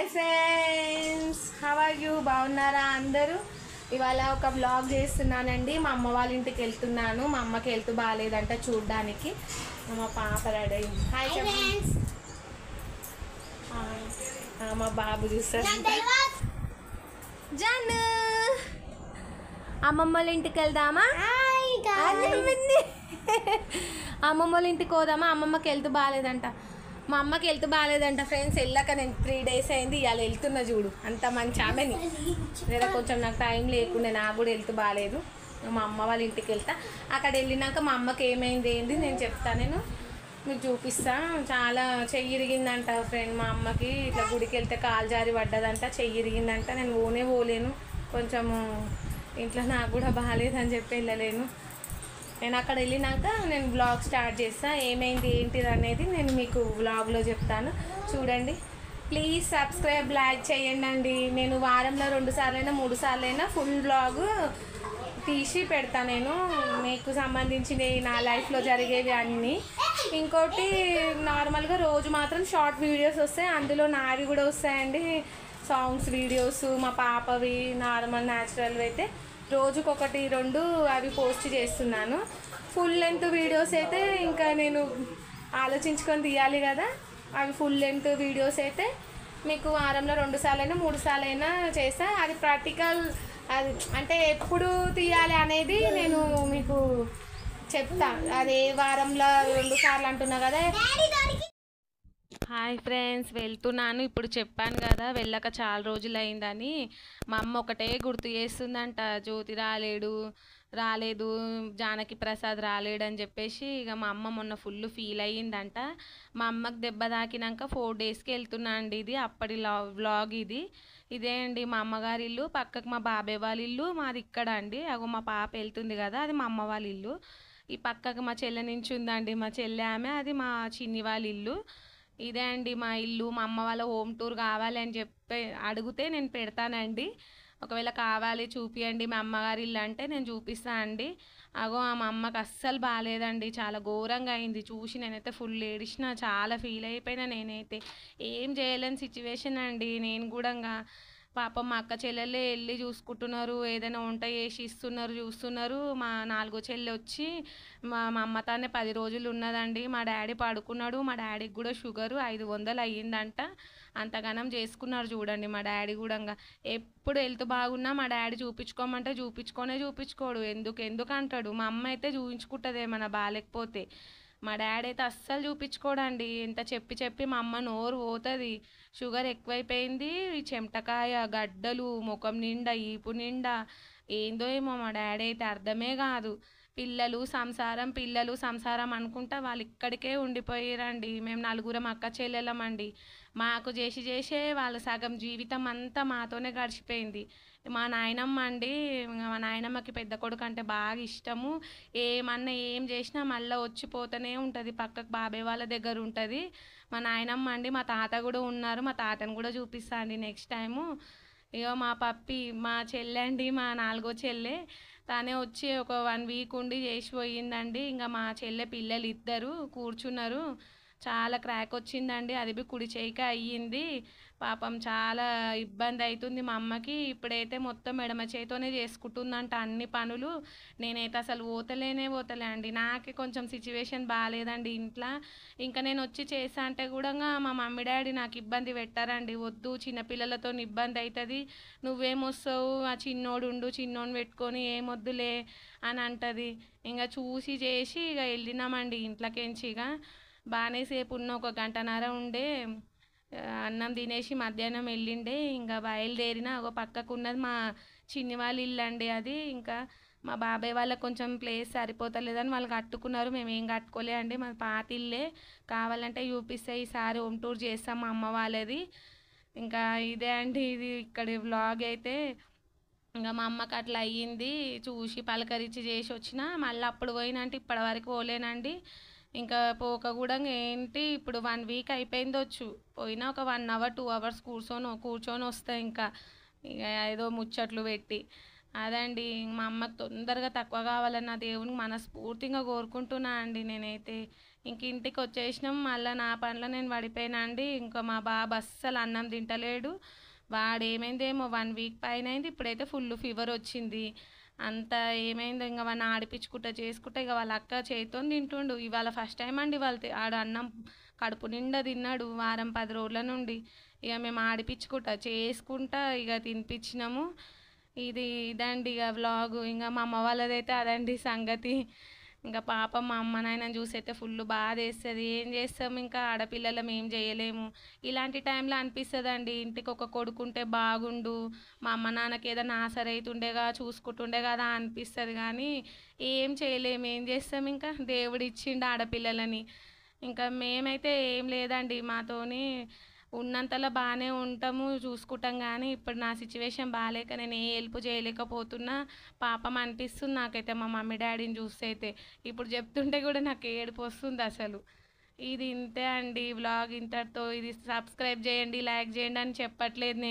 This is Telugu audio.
Hi friends, how are you? బాగున్నారా అందరూ? ఇవాళ ఒక వ్లాగ్ చేస్తున్నానండి. మా అమ్మ వాళ్ళ ఇంటికి వెళ్తున్నాను. మా అమ్మకి హెల్త్ బాగాలేదంట చూడ్డానికి. మా పాప రెడీ అయింది. Hi friends. మా బాబు చూస్తారు. జాన్ అమ్మమ్మ వాళ్ళ ఇంటికి వెళ్దామా? అమ్మమ్మ వాళ్ళ ఇంటికి పోదామా? అమ్మమ్మకి హెల్త్ బాగాలేదంట. మా అమ్మకి హెల్త్ బాగాలేదంట ఫ్రెండ్స్. వెళ్ళాక నేను 3 days అయింది. ఇవాళ వెళ్తున్నా చూడు. అంత మంచి ఆమెని. లేదా కొంచెం నాకు టైం లేకుండే, నాకు కూడా హెల్త్ బాగాలేదు. మా అమ్మ వాళ్ళ ఇంటికి వెళ్తా. అక్కడ వెళ్ళినాక మా అమ్మకి ఏమైంది ఏంది నేను చెప్తా. నేను మీకు చూపిస్తా. చాలా చెయ్యి ఇరిగిందంట ఫ్రెండ్. మా అమ్మకి ఇట్లా గుడికి వెళ్తే కాలు జారి పడ్డదంట, చెయ్యి ఇరిగిందంట. నేను పోలేను, కొంచెము ఇంట్లో నాకు కూడా బాగాలేదని చెప్పి వెళ్ళలేను. నేను అక్కడ వెళ్ళినాక నేను వ్లాగ్ స్టార్ట్ చేస్తాను. ఏమైంది ఏంటిది అనేది నేను మీకు వ్లాగ్లో చెప్తాను. చూడండి ప్లీజ్. సబ్స్క్రైబ్, లైక్ చేయండి అండి. నేను వారంలో 2 సార్లైనా 3 సార్లైనా ఫుల్ వ్లాగ్ తీసి పెడతాను. నేను మీకు సంబంధించిన నా లైఫ్లో జరిగేవి అన్నీ. ఇంకోటి నార్మల్గా రోజు మాత్రం షార్ట్ వీడియోస్ వస్తాయి. అందులో నావి కూడా వస్తాయండి, సాంగ్స్ వీడియోస్, మా పాపవి నార్మల్ న్యాచురల్వి అయితే రోజుకొకటి 2 అవి పోస్ట్ చేస్తున్నాను. ఫుల్ లెంత్ వీడియోస్ అయితే ఇంకా నేను ఆలోచించుకొని తీయాలి కదా. అవి ఫుల్ లెంత్ వీడియోస్ అయితే మీకు వారంలో 2 సార్లైనా 3 సార్లైనా చేస్తా. అది ప్రాక్టికల్, అది అంటే ఎప్పుడు తీయాలి అనేది నేను మీకు చెప్తా. అది ఏ వారంలో 2 సార్లు అంటున్నా కదా. హాయ్ ఫ్రెండ్స్, వెళ్తున్నాను. ఇప్పుడు చెప్పాను కదా వెళ్ళక చాలా రోజులు అయిందని. మా అమ్మ ఒకటే గుర్తు చేస్తుందంట, జ్యోతి రాలేదు, జానకి ప్రసాద్ రాలేడు అని చెప్పేసి. ఇక మా అమ్మ మొన్న ఫుల్ ఫీల్ అయ్యిందంట. మా అమ్మకి దెబ్బ తాకినాక 4 daysకి వెళ్తున్నా అండి. ఇది అప్పటి వ్లాగ్. ఇదే అండి మా అమ్మగారి ఇల్లు. పక్కకు మా బాబాయ్ వాళ్ళ ఇల్లు, మాది ఇక్కడ అండి. అగో మా పాప వెళ్తుంది కదా, అది మా అమ్మ వాళ్ళ ఇల్లు. ఈ పక్కకు మా చెల్లె నుంచి ఉందండి, మా చెల్లె ఆమె, అది మా చిన్ని వాళ్ళ ఇల్లు. ఇదే అండి మా ఇల్లు. మా అమ్మ వాళ్ళ హోమ్ టూర్ కావాలి అని చెప్పి అడిగితే నేను పెడతానండి. ఒకవేళ కావాలి చూపియండి మా అమ్మగారి ఇల్లు అంటే నేను చూపిస్తాను అండి. అగో మా అమ్మకి అస్సలు బాగాలేదండి, చాలా ఘోరంగా అయింది. చూసి నేనైతే ఫుల్ ఏడిచిన, చాలా ఫీల్ అయిపోయినా. నేనైతే ఏం చేయలేని సిచ్యువేషన్ అండి. నేను కూడా పాపం మా అక్క చెల్లెళ్ళే వెళ్ళి చూసుకుంటున్నారు, ఏదైనా వంట చేసి ఇస్తున్నారు, చూస్తున్నారు. మా 4వ చెల్లె వచ్చి మా అమ్మ తానే 10 రోజులు ఉన్నదండి. మా డాడీ పడుకున్నాడు. మా డాడీకి కూడా షుగరు 500 అయ్యిందంట. అంతగానం చేసుకున్నారు చూడండి. మా డాడీ కూడా ఎప్పుడు హెల్త్ బాగున్నా మా డాడీ చూపించుకోమంటే చూపించుకోడు. ఎందుకు అంటాడు. మా అమ్మ అయితే చూపించుకుంటుంది ఏమన్నా బాగాలేకపోతే. మా డాడీ అయితే అస్సలు చూపించుకోడండి. ఎంత చెప్పి మా అమ్మ నోరు పోతుంది. షుగర్ ఎక్కువైపోయింది, చెమటకాయ, గడ్డలు, ముఖం నిండా, ఈపు నిండా. ఏందో ఏమో మా డాడీ అయితే అర్థమే కాదు. పిల్లలు సంసారం అనుకుంటా వాళ్ళు ఇక్కడికే ఉండిపోయారండి. మేము 4 అక్క చెల్లెలమండి. మాకు చేసే వాళ్ళ సగం జీవితం అంతా మాతోనే గడిచిపోయింది. మా నాయనమ్మ అండి, మా నాయనమ్మకి పెద్ద కొడుకు అంటే బాగా ఇష్టము. ఏమన్నా ఏం చేసినా మళ్ళీ వచ్చిపోతూనే ఉంటుంది. పక్కకు బాబాయ్ వాళ్ళ దగ్గర ఉంటుంది మా నాయనమ్మ అండి. మా తాత కూడా ఉన్నారు, మా తాతను కూడా చూపిస్తా అండి నెక్స్ట్ టైము. ఇగో మా పప్పి, మా చెల్లె అండి, మా 4వ చెల్లె. తనే వచ్చి ఒక 1 week ఉండి చేసిపోయిందండి. ఇంకా మా చెల్లె పిల్లలు 2 కూర్చున్నారు. చాలా క్రాక్ వచ్చిందండి, అది బి కుడి చేయిక అయ్యింది. పాపం చాలా ఇబ్బంది అవుతుంది మా అమ్మకి. ఇప్పుడైతే మొత్తం ఎడమ చేతితోనే చేసుకుంటుందంట అన్ని పనులు. నేనైతే అసలు పోతలే అండి. నాకే కొంచెం సిచ్యువేషన్ బాగాలేదండి ఇంట్లో. ఇంకా నేను వచ్చి చేసా అంటే కూడా మా మమ్మీ డాడీ నాకు ఇబ్బంది పెట్టారండి. వద్దు, చిన్నపిల్లలతో ఇబ్బంది అవుతుంది, నువ్వేమొస్తావు, ఆ చిన్నోడిని పెట్టుకొని ఏమొద్దులే అని అంటది. ఇంకా చూసి చేసి ఇక వెళ్ళినామండి ఇంట్లోకించి. ఇక బాగానే సేపు ఉన్న, 1 గంటన్నర ఉండే. అన్నం తినేసి మధ్యాహ్నం వెళ్ళిండే. ఇంకా బయలుదేరిన. ఒక పక్కకు ఉన్నది మా చిన్ని వాళ్ళ ఇల్లు అండి అది. ఇంకా మా బాబాయ్ వాళ్ళకి కొంచెం ప్లేస్ సరిపోతలేదని వాళ్ళు కట్టుకున్నారు, మేము ఏం కట్టుకోలే అండి. మా పాత ఇల్లే, కావాలంటే చూపిస్తే ఈసారి హోమ్ టూర్ చేస్తాం మా అమ్మ వాళ్ళది. ఇంకా ఇదే అండి, ఇది ఇక్కడ వ్లాగ్ అయితే. ఇంకా మా అమ్మకి అట్లా అయ్యింది, చూసి పలకరించి చేసి వచ్చిన. మళ్ళీ అప్పుడు పోయినంటే ఇప్పటివరకు పోలేనండి. ఇంకా పోక కూడా ఏంటి, ఇప్పుడు 1 week అయిపోయిందొచ్చు. పోయినా ఒక 1 hour 2 hours కూర్చొని వస్తా. ఇంకా ఇక ఏదో ముచ్చట్లు పెట్టి. అదండి, మా అమ్మకి తొందరగా తక్కువ కావాలని నా దేవునికి మనస్ఫూర్తిగా కోరుకుంటున్నా అండి నేనైతే. ఇంక ఇంటికొచ్చేసినాం. మళ్ళా నా పనిలో నేను పడిపోయినా అండి. ఇంకా మా బాబు అస్సలు అన్నం తింటలేడు. వాడేమైందేమో 1 వీక్ పైనయింది. ఇప్పుడైతే ఫుల్ ఫీవరొచ్చింది. అంతా ఏమైందో ఇంగ వాడిని ఆడిపిచ్చుకుంటా, చేసుకుంటా ఇగ వాళ్ళ అక్క చేత్తోని తింటుండు. ఇవాళ ఫస్ట్ టైమ్ అండి ఆడు అన్నం కడుపు నిండా తిన్నాడు వారం 10 రోజుల నుండి. ఇగ మేము ఆడిపిచ్చుకుంటా, చేసుకుంటా ఇగ తినిపిచ్చినాము. ఇదండి ఇగ వ్లాగు. ఇంగ మా అమ్మ వాళ్ళదైతే అదండి సంగతి. ఇంక పాపం మా అమ్మ నాయనని చూసైతే ఫుల్ బాధేస్తది. ఏం చేస్తాం ఇంకా ఆడపిల్లలం ఏం చేయలేము. ఇలాంటి టైంలో అనిపిస్తదండి ఇంటికి ఒక కొడుకుంటే బాగుండు, మా అమ్మ నాన్నకి ఏదైనా ఆసరైతుండేగా, చూసుకుంటుండే కదా అనిపిస్తది కానీ ఏం చేయలేము. ఏం చేస్తాం ఇంకా దేవుడిచ్చిండు ఆడపిల్లలని. ఇంకా మేమైతే ఏం లేదండి మాతోని ఉన్నంతలో బాగానే ఉంటాము, చూసుకుంటాం కానీ ఇప్పుడు నా సిచ్యువేషన్ బాగాలేక నేను ఏ హెల్ప్ చేయలేకపోతున్నా. పాపం అనిపిస్తుంది నాకైతే మా మమ్మీ డాడీని చూస్తే అయితే. ఇప్పుడు చెప్తుంటే కూడా నాకు ఏడుపు వస్తుంది అసలు. ఇది ఇంతే అండి వ్లాగ్ ఇంతటితో. ఇది సబ్స్క్రైబ్ చేయండి, లైక్ చేయండి అని చెప్పట్లేదు నేను.